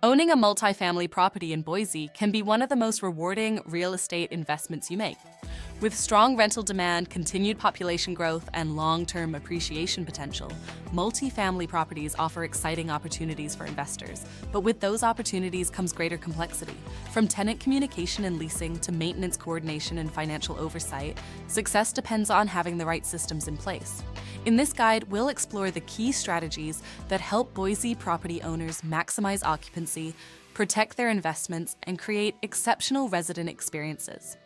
Owning a multifamily property in Boise can be one of the most rewarding real estate investments you make. With strong rental demand, continued population growth, and long-term appreciation potential, multifamily properties offer exciting opportunities for investors. But with those opportunities comes greater complexity. From tenant communication and leasing to maintenance coordination and financial oversight, success depends on having the right systems in place. In this guide, we'll explore the key strategies that help Boise property owners maximize occupancy, protect their investments, and create exceptional resident experiences.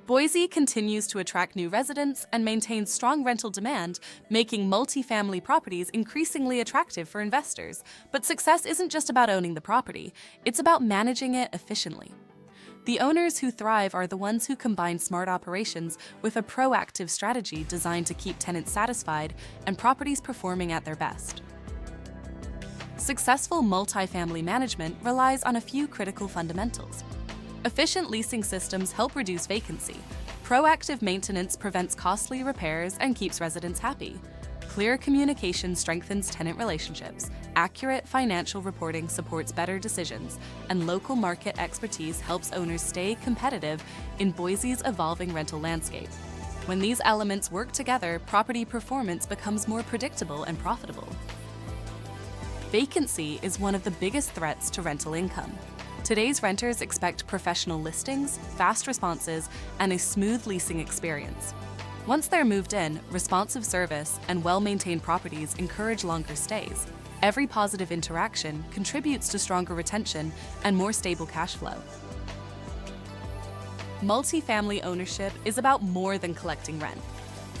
Boise continues to attract new residents and maintains strong rental demand, making multifamily properties increasingly attractive for investors. But success isn't just about owning the property, it's about managing it efficiently. The owners who thrive are the ones who combine smart operations with a proactive strategy designed to keep tenants satisfied and properties performing at their best. Successful multifamily management relies on a few critical fundamentals. Efficient leasing systems help reduce vacancy. Proactive maintenance prevents costly repairs and keeps residents happy. Clear communication strengthens tenant relationships. Accurate financial reporting supports better decisions, and local market expertise helps owners stay competitive in Boise's evolving rental landscape. When these elements work together, property performance becomes more predictable and profitable. Vacancy is one of the biggest threats to rental income. Today's renters expect professional listings, fast responses, and a smooth leasing experience. Once they're moved in, responsive service and well-maintained properties encourage longer stays. Every positive interaction contributes to stronger retention and more stable cash flow. Multifamily ownership is about more than collecting rent.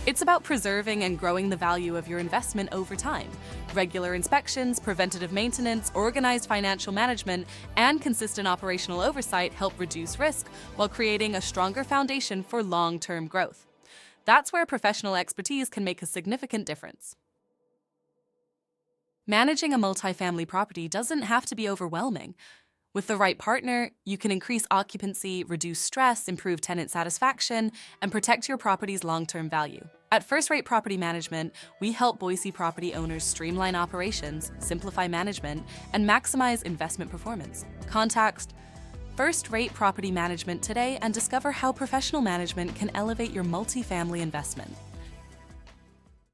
It's about preserving and growing the value of your investment over time. Regular inspections, preventative maintenance, organized financial management, and consistent operational oversight help reduce risk while creating a stronger foundation for long-term growth. That's where professional expertise can make a significant difference. Managing a multifamily property doesn't have to be overwhelming. With the right partner, you can increase occupancy, reduce stress, improve tenant satisfaction, and protect your property's long-term value. At First Rate Property Management, we help Boise property owners streamline operations, simplify management, and maximize investment performance. Contact First Rate Property Management today and discover how professional management can elevate your multifamily investment.